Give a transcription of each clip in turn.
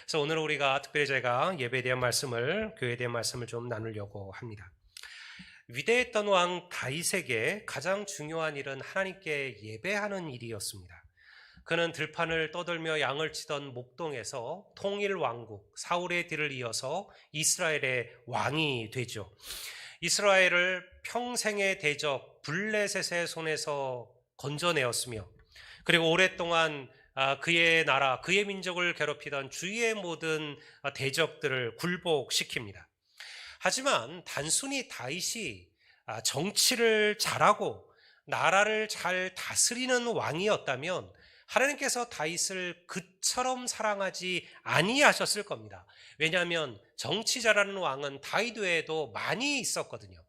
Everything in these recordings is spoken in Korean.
그래서 오늘 우리가 특별히 제가 예배에 대한 말씀을, 교회에 대한 말씀을 좀 나누려고 합니다. 위대했던 왕 다윗에게 가장 중요한 일은 하나님께 예배하는 일이었습니다. 그는 들판을 떠돌며 양을 치던 목동에서 통일 왕국 사울의 뒤를 이어서 이스라엘의 왕이 되죠. 이스라엘을 평생의 대적 블레셋의 손에서 건져내었으며, 그리고 오랫동안 그의 나라, 그의 민족을 괴롭히던 주위의 모든 대적들을 굴복시킵니다. 하지만 단순히 다윗이 정치를 잘하고 나라를 잘 다스리는 왕이었다면 하나님께서 다윗을 그처럼 사랑하지 아니하셨을 겁니다. 왜냐하면 정치 잘하는 왕은 다윗 외에도 많이 있었거든요.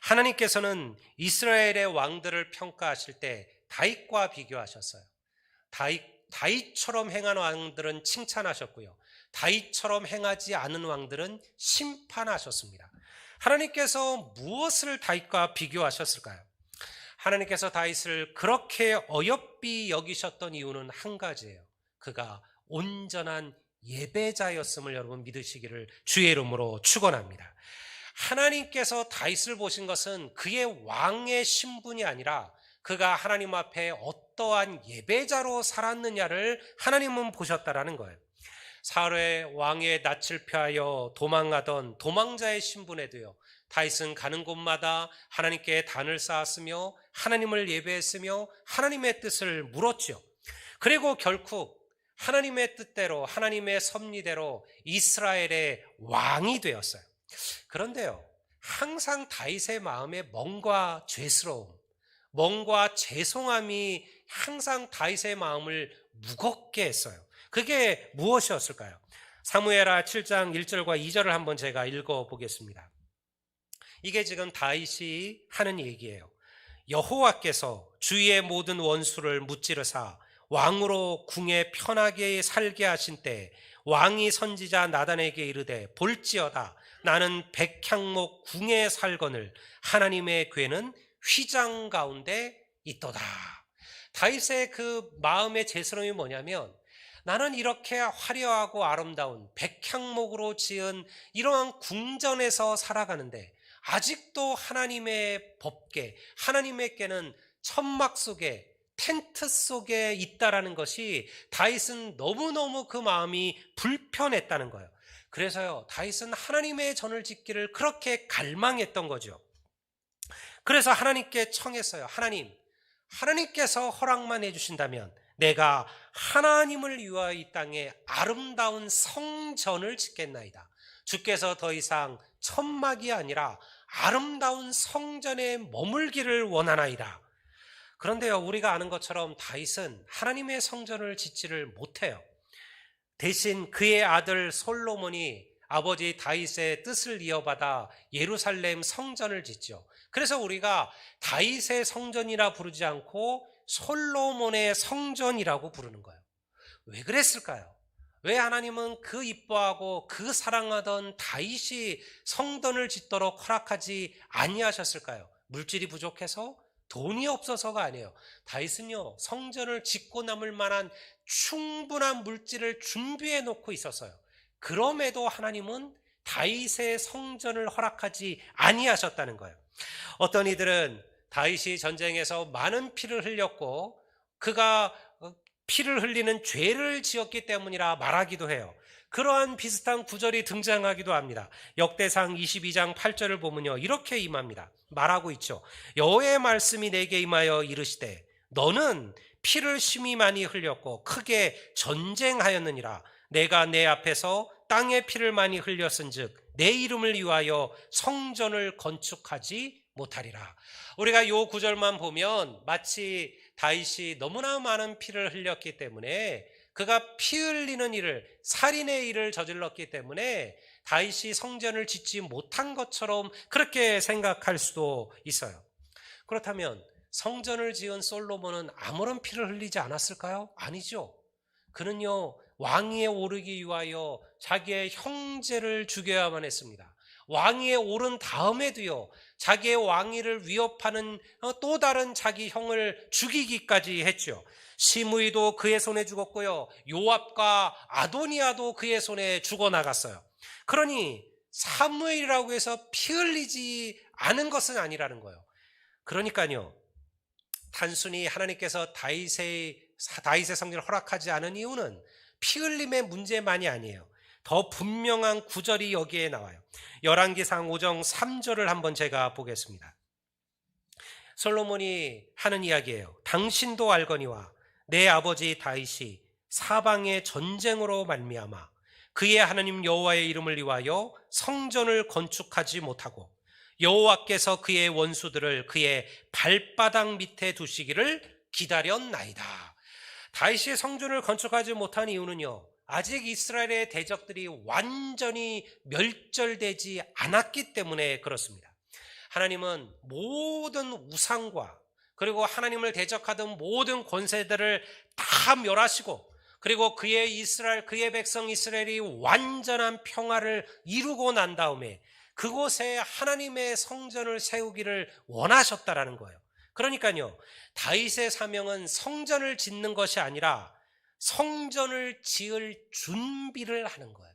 하나님께서는 이스라엘의 왕들을 평가하실 때 다윗과 비교하셨어요. 다윗처럼 행한 왕들은 칭찬하셨고요, 다윗처럼 행하지 않은 왕들은 심판하셨습니다. 하나님께서 무엇을 다윗과 비교하셨을까요? 하나님께서 다윗을 그렇게 어여삐 여기셨던 이유는 한 가지예요. 그가 온전한 예배자였음을 여러분 믿으시기를 주의 이름으로 축원합니다. 하나님께서 다윗을 보신 것은 그의 왕의 신분이 아니라 그가 하나님 앞에 어떠한 예배자로 살았느냐를 하나님은 보셨다라는 거예요. 사울의 왕의 낯을 피하여 도망가던 도망자의 신분에도요, 다윗은 가는 곳마다 하나님께 단을 쌓았으며 하나님을 예배했으며 하나님의 뜻을 물었죠. 그리고 결국 하나님의 뜻대로, 하나님의 섭리대로 이스라엘의 왕이 되었어요. 그런데요, 항상 다윗의 마음에 멍과 죄스러움, 멍과 죄송함이 항상 다윗의 마음을 무겁게 했어요. 그게 무엇이었을까요? 사무엘하 7장 1절과 2절을 한번 제가 읽어보겠습니다. 이게 지금 다윗이 하는 얘기예요. 여호와께서 주의 모든 원수를 무찌르사 왕으로 궁에 편하게 살게 하신 때 왕이 선지자 나단에게 이르되 볼지어다 나는 백향목 궁에 살거늘 하나님의 궤는 휘장 가운데 있도다. 다윗의 그 마음의 죄스러움이 뭐냐면, 나는 이렇게 화려하고 아름다운 백향목으로 지은 이러한 궁전에서 살아가는데 아직도 하나님의 법궤, 하나님의 궤는 천막 속에, 텐트 속에 있다라는 것이 다윗은 너무너무 그 마음이 불편했다는 거예요. 그래서요, 다윗은 하나님의 전을 짓기를 그렇게 갈망했던 거죠. 그래서 하나님께 청했어요. 하나님께서 허락만 해주신다면 내가 하나님을 위하여 이 땅에 아름다운 성전을 짓겠나이다. 주께서 더 이상 천막이 아니라 아름다운 성전에 머물기를 원하나이다. 그런데요, 우리가 아는 것처럼 다윗은 하나님의 성전을 짓지를 못해요. 대신 그의 아들 솔로몬이 아버지 다윗의 뜻을 이어받아 예루살렘 성전을 짓죠. 그래서 우리가 다윗의 성전이라 부르지 않고 솔로몬의 성전이라고 부르는 거예요. 왜 그랬을까요? 왜 하나님은 그 이뻐하고 그 사랑하던 다윗이 성전을 짓도록 허락하지 아니하셨을까요? 물질이 부족해서? 돈이 없어서가 아니에요. 다윗은요, 성전을 짓고 남을 만한 충분한 물질을 준비해 놓고 있었어요. 그럼에도 하나님은 다윗의 성전을 허락하지 아니하셨다는 거예요. 어떤 이들은 다윗이 전쟁에서 많은 피를 흘렸고 그가 피를 흘리는 죄를 지었기 때문이라 말하기도 해요. 그러한 비슷한 구절이 등장하기도 합니다. 역대상 22장 8절을 보면요, 이렇게 임합니다. 말하고 있죠. 여호와의 말씀이 내게 임하여 이르시되 너는 피를 심히 많이 흘렸고 크게 전쟁하였느니라. 내가 내 앞에서 땅에 피를 많이 흘렸은즉 내 이름을 위하여 성전을 건축하지 못하리라. 우리가 이 구절만 보면 마치 다윗이 너무나 많은 피를 흘렸기 때문에, 그가 피 흘리는 일을, 살인의 일을 저질렀기 때문에 다윗이 성전을 짓지 못한 것처럼 그렇게 생각할 수도 있어요. 그렇다면 성전을 지은 솔로몬은 아무런 피를 흘리지 않았을까요? 아니죠. 그는요, 왕위에 오르기 위하여 자기의 형제를 죽여야만 했습니다. 왕위에 오른 다음에도요, 자기의 왕위를 위협하는 또 다른 자기 형을 죽이기까지 했죠. 시므이도 그의 손에 죽었고요. 요압과 아도니아도 그의 손에 죽어나갔어요. 그러니 사무엘이라고 해서 피 흘리지 않은 것은 아니라는 거예요. 그러니까요, 단순히 하나님께서 다윗의 성전을 허락하지 않은 이유는 피 흘림의 문제만이 아니에요. 더 분명한 구절이 여기에 나와요. 열왕기상 5장 3절을 한번 제가 보겠습니다. 솔로몬이 하는 이야기예요. 당신도 알거니와 내 아버지 다윗이 사방의 전쟁으로 말미암아 그의 하나님 여호와의 이름을 위하여 성전을 건축하지 못하고 여호와께서 그의 원수들을 그의 발바닥 밑에 두시기를 기다렸나이다. 다윗이 성전을 건축하지 못한 이유는요, 아직 이스라엘의 대적들이 완전히 멸절되지 않았기 때문에 그렇습니다. 하나님은 모든 우상과 그리고 하나님을 대적하던 모든 권세들을 다 멸하시고, 그리고 그의 백성 이스라엘이 완전한 평화를 이루고 난 다음에 그곳에 하나님의 성전을 세우기를 원하셨다라는 거예요. 그러니까요, 다윗의 사명은 성전을 짓는 것이 아니라 성전을 지을 준비를 하는 거예요.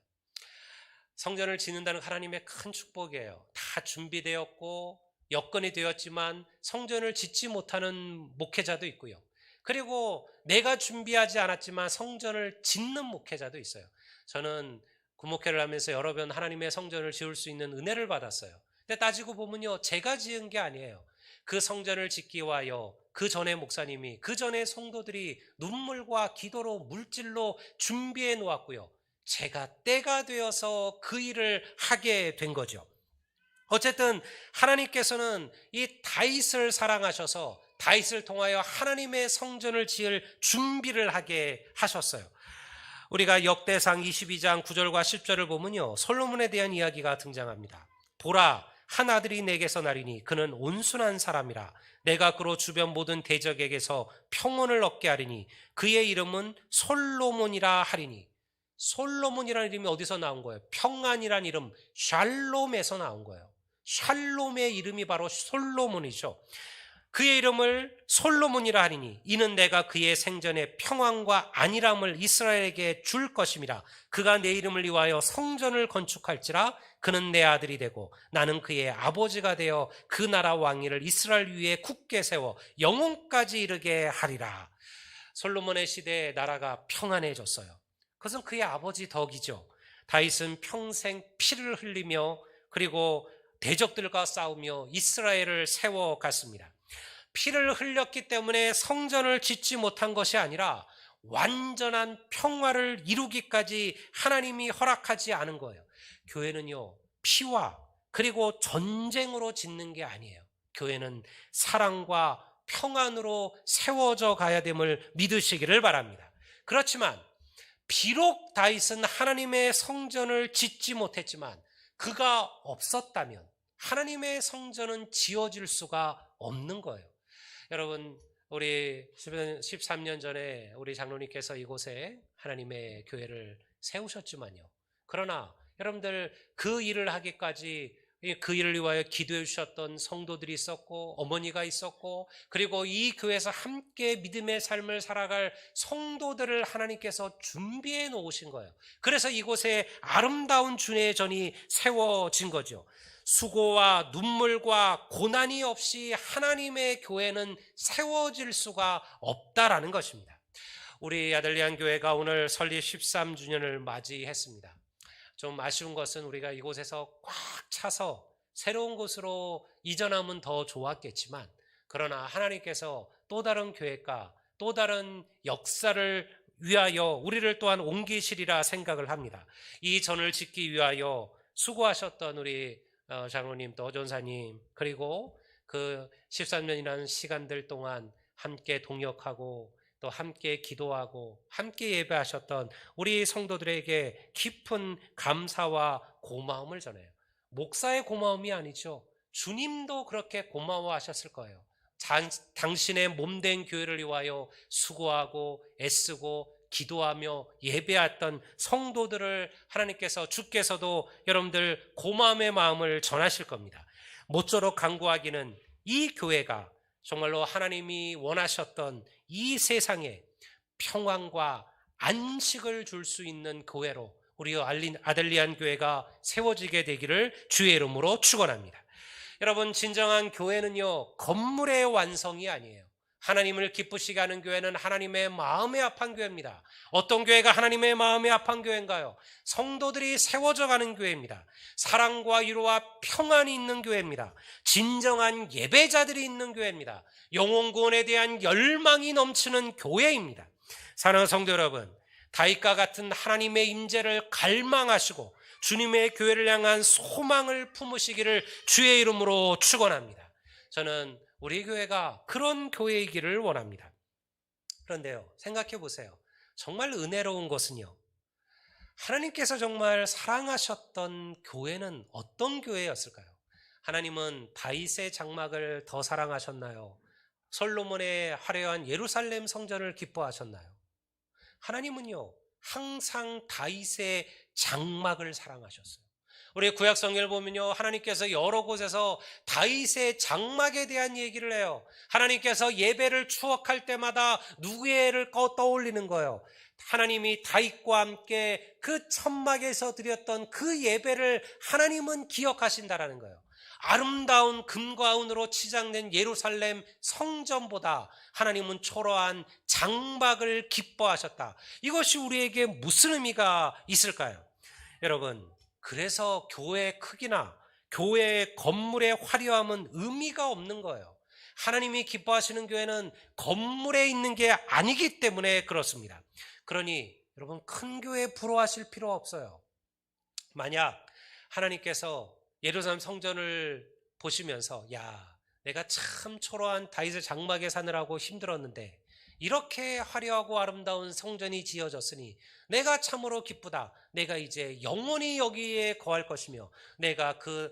성전을 짓는다는 하나님의 큰 축복이에요. 다 준비되었고 여건이 되었지만 성전을 짓지 못하는 목회자도 있고요. 그리고 내가 준비하지 않았지만 성전을 짓는 목회자도 있어요. 저는 구목회를 하면서 여러 번 하나님의 성전을 지을 수 있는 은혜를 받았어요. 근데 따지고 보면요, 제가 지은 게 아니에요. 그 성전을 짓기 위하여 그 전에 목사님이, 그 전에 성도들이 눈물과 기도로 물질로 준비해 놓았고요. 제가 때가 되어서 그 일을 하게 된 거죠. 어쨌든 하나님께서는 이 다윗을 사랑하셔서 다윗을 통하여 하나님의 성전을 지을 준비를 하게 하셨어요. 우리가 역대상 22장 9절과 10절을 보면요, 솔로몬에 대한 이야기가 등장합니다. 보라, 한 아들이 내게서 나리니 그는 온순한 사람이라. 내가 그로 주변 모든 대적에게서 평온을 얻게 하리니 그의 이름은 솔로몬이라 하리니. 솔로몬이라는 이름이 어디서 나온 거예요? 평안이라는 이름, 샬롬에서 나온 거예요. 샬롬의 이름이 바로 솔로몬이죠. 그의 이름을 솔로몬이라 하리니 이는 내가 그의 생전에 평안과 안일함을 이스라엘에게 줄 것임이라. 그가 내 이름을 위하여 성전을 건축할지라. 그는 내 아들이 되고 나는 그의 아버지가 되어 그 나라 왕위를 이스라엘 위에 굳게 세워 영원까지 이르게 하리라. 솔로몬의 시대에 나라가 평안해졌어요. 그것은 그의 아버지 덕이죠. 다윗은 평생 피를 흘리며 그리고 대적들과 싸우며 이스라엘을 세워갔습니다. 피를 흘렸기 때문에 성전을 짓지 못한 것이 아니라 완전한 평화를 이루기까지 하나님이 허락하지 않은 거예요. 교회는요, 피와 그리고 전쟁으로 짓는 게 아니에요. 교회는 사랑과 평안으로 세워져 가야 됨을 믿으시기를 바랍니다. 그렇지만 비록 다윗은 하나님의 성전을 짓지 못했지만 그가 없었다면 하나님의 성전은 지어질 수가 없는 거예요. 여러분, 우리 13년 전에 우리 장로님께서 이곳에 하나님의 교회를 세우셨지만요, 그러나 여러분들 그 일을 하기까지 그 일을 위하여 기도해 주셨던 성도들이 있었고 어머니가 있었고, 그리고 이 교회에서 함께 믿음의 삶을 살아갈 성도들을 하나님께서 준비해 놓으신 거예요. 그래서 이곳에 아름다운 주의 전이 세워진 거죠. 수고와 눈물과 고난이 없이 하나님의 교회는 세워질 수가 없다라는 것입니다. 우리 아들리안 교회가 오늘 설립 13주년을 맞이했습니다. 좀 아쉬운 것은 우리가 이곳에서 꽉 차서 새로운 곳으로 이전하면 더 좋았겠지만, 그러나 하나님께서 또 다른 교회가 또 다른 역사를 위하여 우리를 또한 옮기시리라 생각을 합니다. 이 전을 짓기 위하여 수고하셨던 우리 장로님 또 전사님, 그리고 그 13년이라는 시간들 동안 함께 동역하고 또 함께 기도하고 함께 예배하셨던 우리 성도들에게 깊은 감사와 고마움을 전해요. 목사의 고마움이 아니죠. 주님도 그렇게 고마워하셨을 거예요. 당신의 몸된 교회를 위하여 수고하고 애쓰고 기도하며 예배했던 성도들을 하나님께서, 주께서도 여러분들 고마움의 마음을 전하실 겁니다. 모쪼록 간구하기는 이 교회가 정말로 하나님이 원하셨던 이 세상에 평안과 안식을 줄 수 있는 교회로 우리 아들리안 교회가 세워지게 되기를 주의 이름으로 축원합니다. 여러분, 진정한 교회는요, 건물의 완성이 아니에요. 하나님을 기쁘시게 하는 교회는 하나님의 마음에 합한 교회입니다. 어떤 교회가 하나님의 마음에 합한 교회인가요? 성도들이 세워져 가는 교회입니다. 사랑과 위로와 평안이 있는 교회입니다. 진정한 예배자들이 있는 교회입니다. 영혼 구원에 대한 열망이 넘치는 교회입니다. 사랑하는 성도 여러분, 다윗과 같은 하나님의 임재를 갈망하시고 주님의 교회를 향한 소망을 품으시기를 주의 이름으로 축원합니다. 저는 우리 교회가 그런 교회이기를 원합니다. 그런데요, 생각해 보세요. 정말 은혜로운 것은요, 하나님께서 정말 사랑하셨던 교회는 어떤 교회였을까요? 하나님은 다윗의 장막을 더 사랑하셨나요? 솔로몬의 화려한 예루살렘 성전을 기뻐하셨나요? 하나님은요, 항상 다윗의 장막을 사랑하셨어요. 우리 구약 성경을 보면요, 하나님께서 여러 곳에서 다윗의 장막에 대한 얘기를 해요. 하나님께서 예배를 추억할 때마다 누구의를 떠올리는 거예요. 하나님이 다윗과 함께 그 천막에서 드렸던 그 예배를 하나님은 기억하신다라는 거예요. 아름다운 금과 은으로 치장된 예루살렘 성전보다 하나님은 초라한 장막을 기뻐하셨다. 이것이 우리에게 무슨 의미가 있을까요? 여러분, 그래서 교회의 크기나 교회의 건물의 화려함은 의미가 없는 거예요. 하나님이 기뻐하시는 교회는 건물에 있는 게 아니기 때문에 그렇습니다. 그러니 여러분, 큰 교회 부러워하실 필요 없어요. 만약 하나님께서 예루살렘 성전을 보시면서, 야, 내가 참 초라한 다윗의 장막에 사느라고 힘들었는데 이렇게 화려하고 아름다운 성전이 지어졌으니 내가 참으로 기쁘다. 내가 이제 영원히 여기에 거할 것이며 내가 그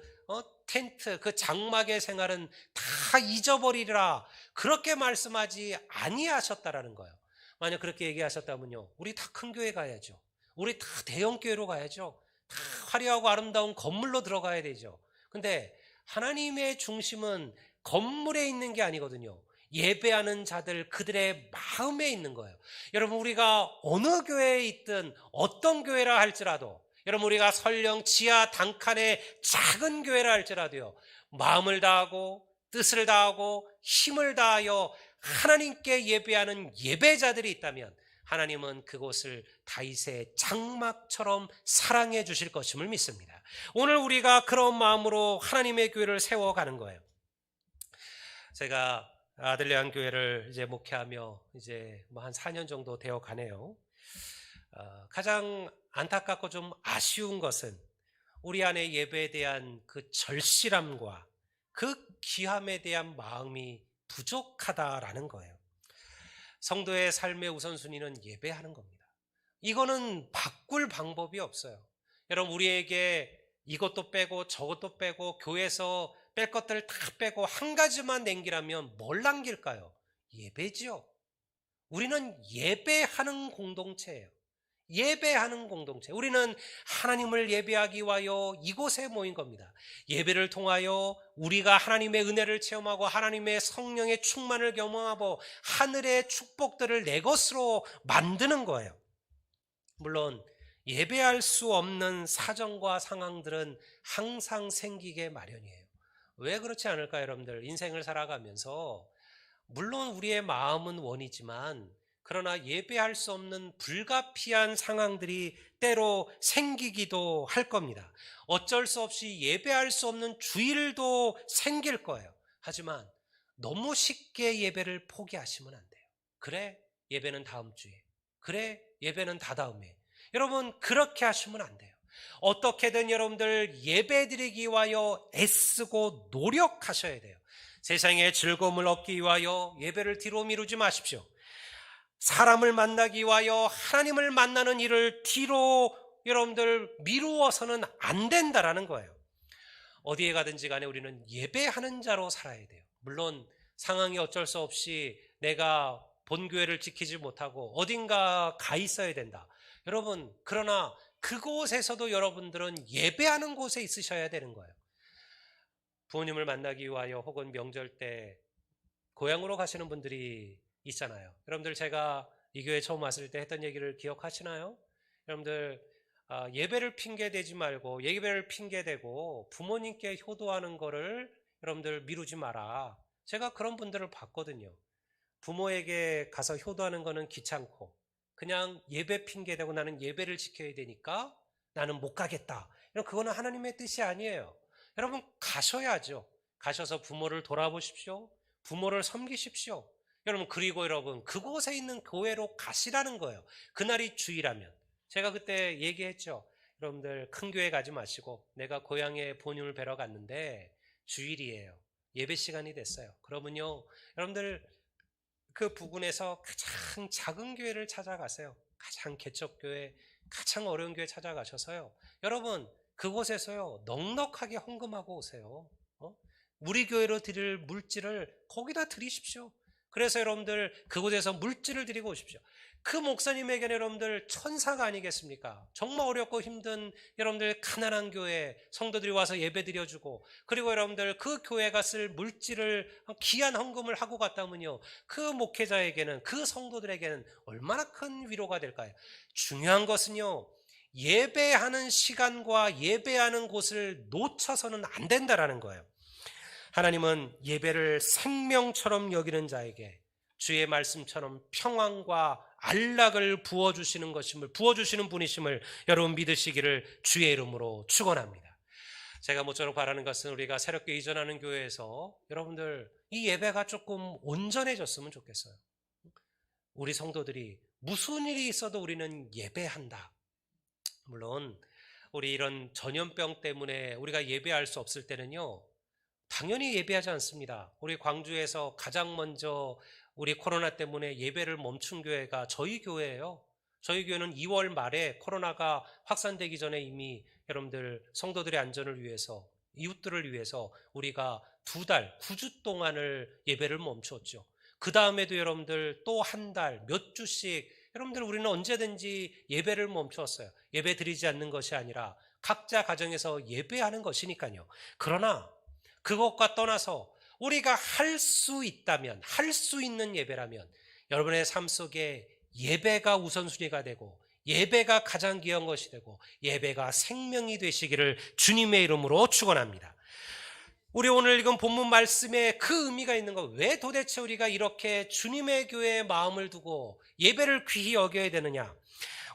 텐트, 그 장막의 생활은 다 잊어버리리라. 그렇게 말씀하지 아니하셨다라는 거예요. 만약 그렇게 얘기하셨다면요, 우리 다 큰 교회 가야죠. 우리 다 대형 교회로 가야죠. 다 화려하고 아름다운 건물로 들어가야 되죠. 근데 하나님의 중심은 건물에 있는 게 아니거든요. 예배하는 자들, 그들의 마음에 있는 거예요. 여러분, 우리가 어느 교회에 있든 어떤 교회라 할지라도, 여러분, 우리가 설령 지하 단칸의 작은 교회라 할지라도요, 마음을 다하고 뜻을 다하고 힘을 다하여 하나님께 예배하는 예배자들이 있다면 하나님은 그곳을 다윗의 장막처럼 사랑해 주실 것임을 믿습니다. 오늘 우리가 그런 마음으로 하나님의 교회를 세워가는 거예요. 제가 아들리안 교회를 이제 목회하며 이제 한 4년 정도 되어 가네요. 가장 안타깝고 좀 아쉬운 것은 우리 안에 예배에 대한 그 절실함과 그 귀함에 대한 마음이 부족하다라는 거예요. 성도의 삶의 우선순위는 예배하는 겁니다. 이거는 바꿀 방법이 없어요. 여러분, 우리에게 이것도 빼고 저것도 빼고 교회에서 뺄 것들을 다 빼고 한 가지만 남기라면 뭘 남길까요? 예배지요. 우리는 예배하는 공동체예요. 예배하는 공동체. 우리는 하나님을 예배하기 위하여 이곳에 모인 겁니다. 예배를 통하여 우리가 하나님의 은혜를 체험하고 하나님의 성령의 충만을 경험하고 하늘의 축복들을 내 것으로 만드는 거예요. 물론 예배할 수 없는 사정과 상황들은 항상 생기게 마련이에요. 왜 그렇지 않을까요, 여러분들? 인생을 살아가면서 물론 우리의 마음은 원이지만 그러나 예배할 수 없는 불가피한 상황들이 때로 생기기도 할 겁니다. 어쩔 수 없이 예배할 수 없는 주일도 생길 거예요. 하지만 너무 쉽게 예배를 포기하시면 안 돼요. 그래, 예배는 다음 주에. 그래, 예배는 다다음에. 여러분, 그렇게 하시면 안 돼요. 어떻게든 여러분들 예배드리기 위하여 애쓰고 노력하셔야 돼요. 세상의 즐거움을 얻기 위하여 예배를 뒤로 미루지 마십시오. 사람을 만나기 위하여 하나님을 만나는 일을 뒤로 여러분들 미루어서는 안 된다라는 거예요. 어디에 가든지 간에 우리는 예배하는 자로 살아야 돼요. 물론 상황이 어쩔 수 없이 내가 본교회를 지키지 못하고 어딘가 가 있어야 된다. 여러분, 그러나 그곳에서도 여러분들은 예배하는 곳에 있으셔야 되는 거예요. 부모님을 만나기 위하여 혹은 명절 때 고향으로 가시는 분들이 있잖아요. 여러분들, 제가 이 교회 처음 왔을 때 했던 얘기를 기억하시나요? 여러분들 예배를 핑계대지 말고 예배를 핑계대고 부모님께 효도하는 거를 여러분들 미루지 마라. 제가 그런 분들을 봤거든요. 부모에게 가서 효도하는 거는 귀찮고 그냥 예배 핑계대고 나는 예배를 지켜야 되니까 나는 못 가겠다. 그거는 하나님의 뜻이 아니에요. 여러분 가셔야죠. 가셔서 부모를 돌아보십시오. 부모를 섬기십시오. 여러분 그리고 여러분 그곳에 있는 교회로 가시라는 거예요. 그날이 주일하면. 제가 그때 얘기했죠. 여러분들 큰 교회 가지 마시고 내가 고향에 본인을 뵈러 갔는데 주일이에요. 예배 시간이 됐어요. 그러면요. 여러분들 그 부근에서 가장 작은 교회를 찾아가세요. 가장 개척교회, 가장 어려운 교회 찾아가셔서요. 여러분 그곳에서요. 넉넉하게 헌금하고 오세요. 우리 교회로 드릴 물질을 거기다 드리십시오. 그래서 여러분들 그곳에서 물질을 드리고 오십시오. 그 목사님에게는 여러분들 천사가 아니겠습니까? 정말 어렵고 힘든 여러분들 가난한 교회 성도들이 와서 예배 드려주고 그리고 여러분들 그 교회가 쓸 물질을 귀한 헌금을 하고 갔다면요. 그 목회자에게는 그 성도들에게는 얼마나 큰 위로가 될까요? 중요한 것은요. 예배하는 시간과 예배하는 곳을 놓쳐서는 안 된다라는 거예요. 하나님은 예배를 생명처럼 여기는 자에게 주의 말씀처럼 평안과 안락을 부어주시는 분이심을 여러분 믿으시기를 주의 이름으로 축원합니다. 제가 모쪼록 바라는 것은 우리가 새롭게 이전하는 교회에서 여러분들 이 예배가 조금 온전해졌으면 좋겠어요. 우리 성도들이 무슨 일이 있어도 우리는 예배한다. 물론 우리 이런 전염병 때문에 우리가 예배할 수 없을 때는요. 당연히 예배하지 않습니다. 우리 광주에서 가장 먼저 우리 코로나 때문에 예배를 멈춘 교회가 저희 교회예요. 저희 교회는 2월 말에 코로나가 확산되기 전에 이미 여러분들 성도들의 안전을 위해서 이웃들을 위해서 우리가 2달, 9주 동안을 예배를 멈췄죠. 그 다음에도 여러분들 또 한 달, 몇 주씩 여러분들 우리는 언제든지 예배를 멈추었어요. 예배 드리지 않는 것이 아니라 각자 가정에서 예배하는 것이니까요. 그러나 그것과 떠나서 우리가 할 수 있다면, 할 수 있는 예배라면 여러분의 삶 속에 예배가 우선순위가 되고 예배가 가장 귀한 것이 되고 예배가 생명이 되시기를 주님의 이름으로 축원합니다. 우리 오늘 읽은 본문 말씀에 그 의미가 있는 것, 왜 도대체 우리가 이렇게 주님의 교회에 마음을 두고 예배를 귀히 여겨야 되느냐?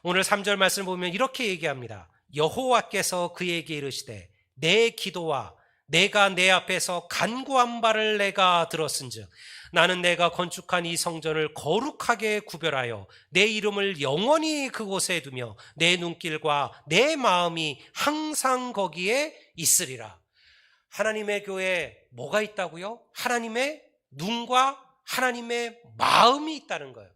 오늘 3절 말씀을 보면 이렇게 얘기합니다. 여호와께서 그에게 이르시되 내 기도와 내가 내 앞에서 간구한 바를 내가 들었은즉 나는 내가 건축한 이 성전을 거룩하게 구별하여 내 이름을 영원히 그곳에 두며 내 눈길과 내 마음이 항상 거기에 있으리라. 하나님의 교회에 뭐가 있다고요? 하나님의 눈과 하나님의 마음이 있다는 거예요.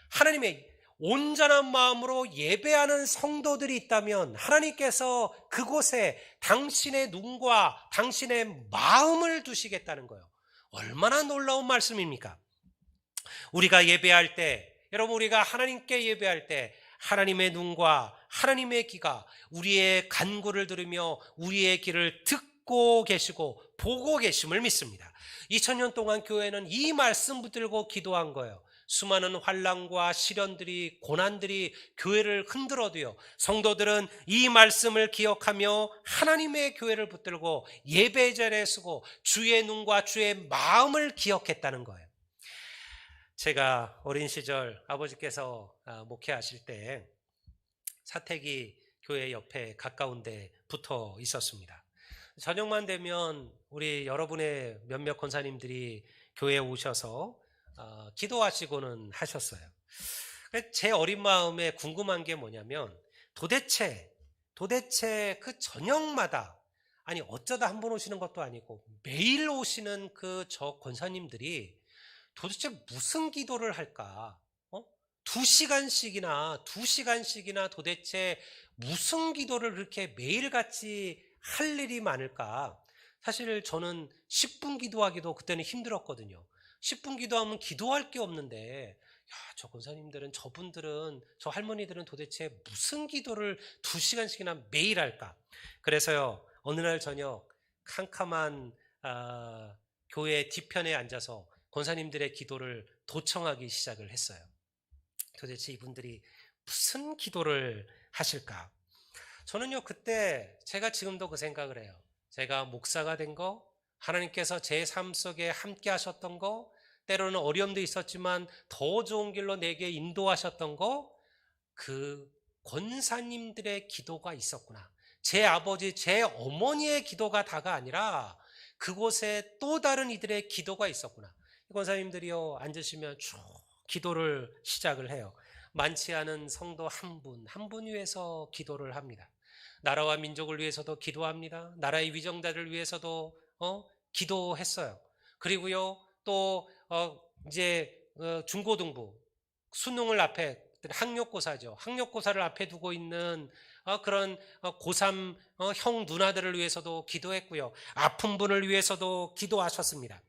하나님의 온전한 마음으로 예배하는 성도들이 있다면 하나님께서 그곳에 당신의 눈과 당신의 마음을 두시겠다는 거예요. 얼마나 놀라운 말씀입니까? 우리가 예배할 때, 여러분 우리가 하나님께 예배할 때 하나님의 눈과 하나님의 귀가 우리의 간구를 들으며 우리의 길을 듣고 계시고 보고 계심을 믿습니다. 2000년 동안 교회는 이 말씀 붙들고 기도한 거예요. 수많은 환난과 시련들이 고난들이 교회를 흔들어도요. 성도들은 이 말씀을 기억하며 하나님의 교회를 붙들고 예배 자리에 서고 주의 눈과 주의 마음을 기억했다는 거예요. 제가 어린 시절 아버지께서 목회하실 때 사택이 교회 옆에 가까운 데 붙어 있었습니다. 저녁만 되면 우리 여러분의 몇몇 권사님들이 교회에 오셔서 기도하시고는 하셨어요. 제 어린 마음에 궁금한 게 뭐냐면 도대체 그 저녁마다 아니 어쩌다 한 번 오시는 것도 아니고 매일 오시는 그 저 권사님들이 도대체 무슨 기도를 할까? 2시간씩이나 도대체 무슨 기도를 그렇게 매일같이 할 일이 많을까? 사실 저는 10분 기도하기도 그때는 힘들었거든요. 10분 기도하면 기도할 게 없는데 저 권사님들은 저분들은 저 할머니들은 도대체 무슨 기도를 2시간씩이나 매일 할까? 그래서요 어느 날 저녁 캄캄한 교회 뒤편에 앉아서 권사님들의 기도를 도청하기 시작을 했어요. 도대체 이분들이 무슨 기도를 하실까? 저는요, 그때 제가 지금도 그 생각을 해요. 제가 목사가 된 거, 하나님께서 제 삶 속에 함께 하셨던 거, 때로는 어려움도 있었지만 더 좋은 길로 내게 인도하셨던 거, 그 권사님들의 기도가 있었구나. 제 아버지, 제 어머니의 기도가 다가 아니라 그곳에 또 다른 이들의 기도가 있었구나. 권사님들이요, 앉으시면 쭉 기도를 시작을 해요. 많지 않은 성도 한 분, 한 분 위해서 기도를 합니다. 나라와 민족을 위해서도 기도합니다. 나라의 위정자를 위해서도 기도했어요. 그리고요, 또 이제 중고등부 수능을 앞에 학력고사죠. 학력고사를 앞에 두고 있는 그런 고3 형 누나들을 위해서도 기도했고요. 아픈 분을 위해서도 기도하셨습니다.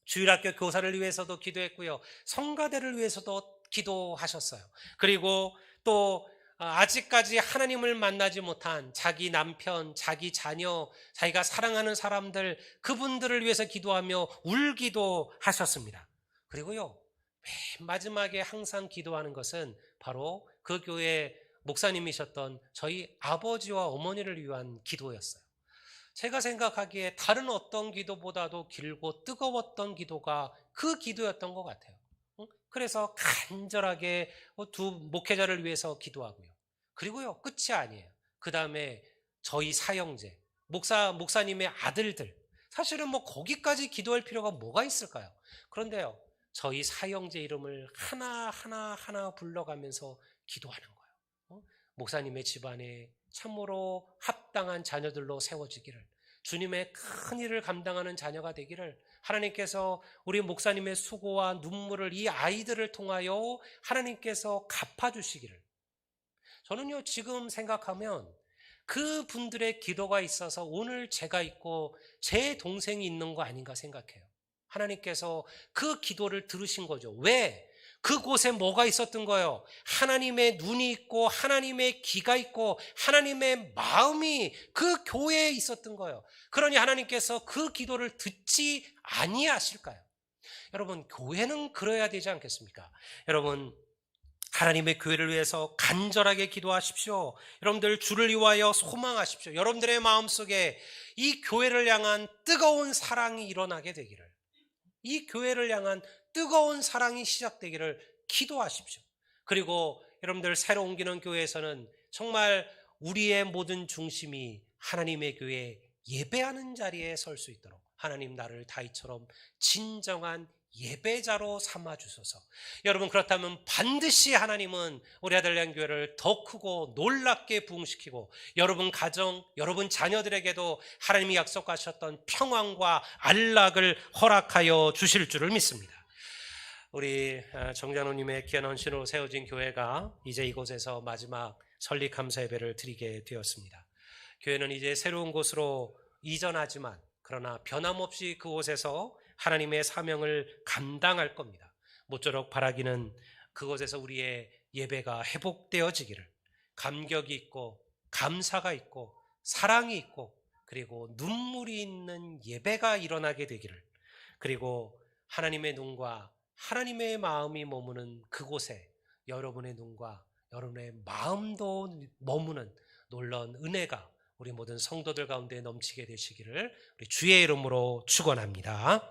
주일학교 교사를 위해서도 기도했고요. 성가대를 위해서도 기도하셨어요. 그리고 또 아직까지 하나님을 만나지 못한 자기 남편, 자기 자녀, 자기가 사랑하는 사람들, 그분들을 위해서 기도하며 울기도 하셨습니다. 그리고요, 맨 마지막에 항상 기도하는 것은 바로 그 교회 목사님이셨던 저희 아버지와 어머니를 위한 기도였어요. 제가 생각하기에 다른 어떤 기도보다도 길고 뜨거웠던 기도가 그 기도였던 것 같아요. 그래서 간절하게 두 목회자를 위해서 기도하고요. 그리고요, 끝이 아니에요. 그 다음에 저희 사형제, 목사님의 아들들. 사실은 뭐 거기까지 기도할 필요가 뭐가 있을까요? 그런데요, 저희 사형제 이름을 하나 불러가면서 기도하는 거예요. 목사님의 집안에 참으로 합당한 자녀들로 세워지기를, 주님의 큰 일을 감당하는 자녀가 되기를, 하나님께서 우리 목사님의 수고와 눈물을 이 아이들을 통하여 하나님께서 갚아주시기를. 저는요, 지금 생각하면 그 분들의 기도가 있어서 오늘 제가 있고 제 동생이 있는 거 아닌가 생각해요. 하나님께서 그 기도를 들으신 거죠. 왜? 그곳에 뭐가 있었던 거예요? 하나님의 눈이 있고 하나님의 귀가 있고 하나님의 마음이 그 교회에 있었던 거예요. 그러니 하나님께서 그 기도를 듣지 아니하실까요? 여러분, 교회는 그래야 되지 않겠습니까? 여러분, 하나님의 교회를 위해서 간절하게 기도하십시오. 여러분들 주를 위하여 소망하십시오. 여러분들의 마음속에 이 교회를 향한 뜨거운 사랑이 일어나게 되기를, 이 교회를 향한 뜨거운 사랑이 시작되기를 기도하십시오. 그리고 여러분들 새로 옮기는 교회에서는 정말 우리의 모든 중심이 하나님의 교회 예배하는 자리에 설 수 있도록 하나님 나를 다윗처럼 진정한 예배자로 삼아주소서. 여러분, 그렇다면 반드시 하나님은 우리 아들양 교회를 더 크고 놀랍게 부흥시키고 여러분 가정, 여러분 자녀들에게도 하나님이 약속하셨던 평안과 안락을 허락하여 주실 줄을 믿습니다. 우리 정장로님의 귀한 헌신으로 세워진 교회가 이제 이곳에서 마지막 설립 감사 예배를 드리게 되었습니다. 교회는 이제 새로운 곳으로 이전하지만 그러나 변함없이 그곳에서 하나님의 사명을 감당할 겁니다. 모쪼록 바라기는 그곳에서 우리의 예배가 회복되어지기를, 감격이 있고 감사가 있고 사랑이 있고 그리고 눈물이 있는 예배가 일어나게 되기를, 그리고 하나님의 눈과 하나님의 마음이 머무는 그곳에 여러분의 눈과 여러분의 마음도 머무는 놀라운 은혜가 우리 모든 성도들 가운데 넘치게 되시기를 우리 주의 이름으로 축원합니다.